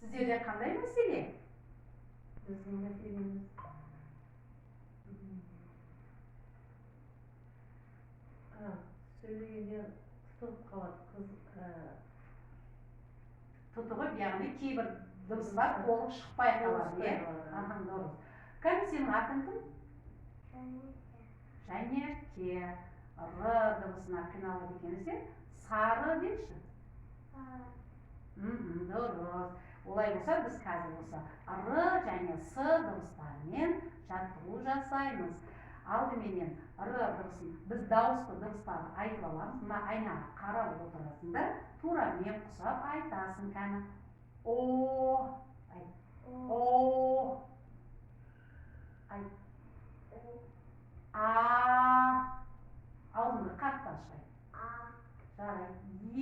Сіздерде қандай мәселе? Біздің мәселеміз сөйлегенде тұтығып қалады тұтығып, яғни кейбір дыбыстар толық шықпай қалады, дұрыс. Кәміл, сенің атың кім? Жәнеке. Р дыбысына қиналады екенсен, сары деші. Дұрыс. Олай болса, біз қазір болса Р және С дыбыстарымен жаттығу жасаймыз. Алдыменен Р дыбысын, біз дауысты дыбыстарды айтып аламыз. Мына айнаға қарап отырасыңдар, тура мен құсап айтасың кәні. О, айт. О, айт. А, аузыңды қатты аштай. Жарай. Е,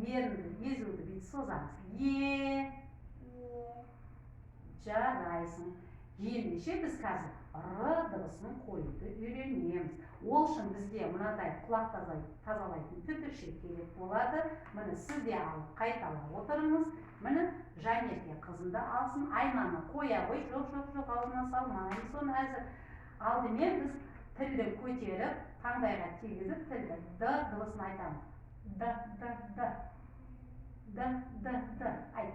ерінді, езуді бейт созамыз. Е, жарайсың. Ендеше біз қазір Р дыбысын қоюды үйренеміз. Ол үшін бізге мынадай құлақ тазалайтын түтікше керек болады. Міне сіз де алып қайталап отырыңыз. Міне Жәнеке қызында алсын, айнаны қоя қой. Жоқ, аузына салмаймыз. Соны әзір. Алдымен біз тілді көтеріп, таңдайға тигізіп, тілді Д дыбысын айтамыз. Д. Айт.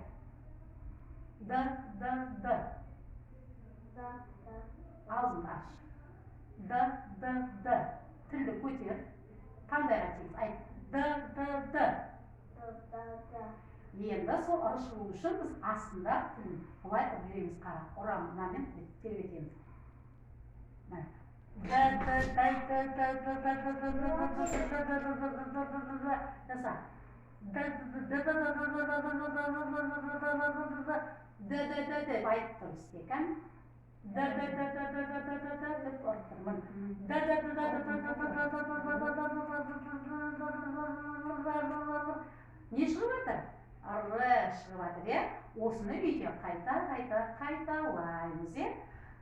Д. Аузын аш. Д. Тілді көтер. Таңдайға тигіз. Айт. Д. Енді сол ұры шығу үшін біз астында тілін бұлай үрееміз қара. Ұрамынамен тербетеміз. Жаса. Деп айтып тұрыз екен. Деп ұрттырмын. Не шығып атыр? Р шығып атыр, осыны үйде қайталаймыз,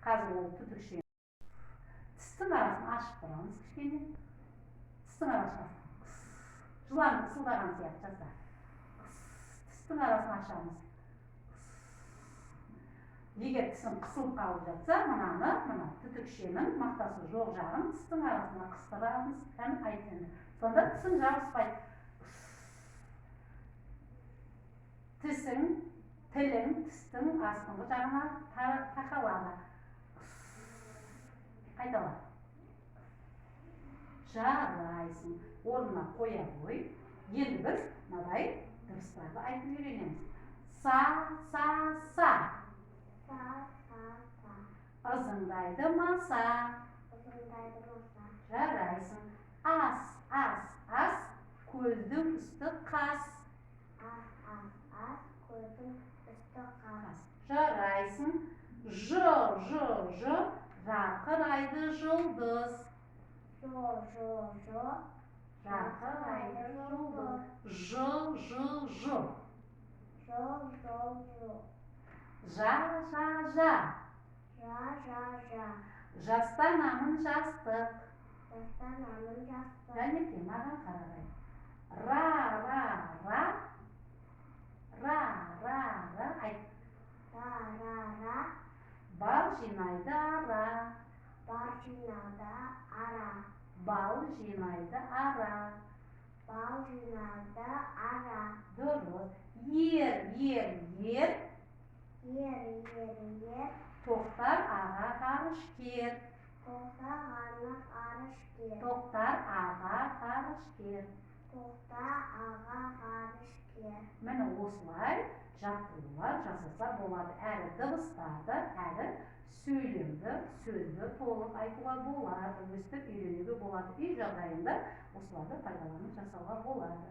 қазір ол түтікше. Тістің арасын ашып тұрамыз кішкене. Тістің арасын жыланы қысылдаған сияқты жаса. Тістің арасын ашамыз. Егер тісің қысылып қалып жатса, мына түтікшенің мақтасы жоқ жағын тістің арасына қыстырамыз, кәні айтын. Сонда тісің жабыспайды. Тілің тістің астыңғы жағына тақалады. Қайтала. Жарайсың. Орнына қоя қой. Енді біз мынадай дыбыстарды айтып үйренеміз. Са. Ызыңдайды маса. Жарайсың. Ас. Көздің үсті қас. Жарайсың. Ж. Жарқырайды жұлдыз. Жарқырайды жұлдыз. Ж. Жа. Жастанамын жастық. Жәнеке, маған қарағай. Ра. Айт. Бал жинайды ара. Бал жинайды ара. Дұрыс. Ер. Тоқтар аға ғарышкер. Міне осылай жаттығулар жасаса болады. Әрі дыбыстарды, әрі сөйлемді, сөзді толық айтуға болады, өстіп үйренуге болады. Үй жағдайында осыларды пайдаланып жасауға болады.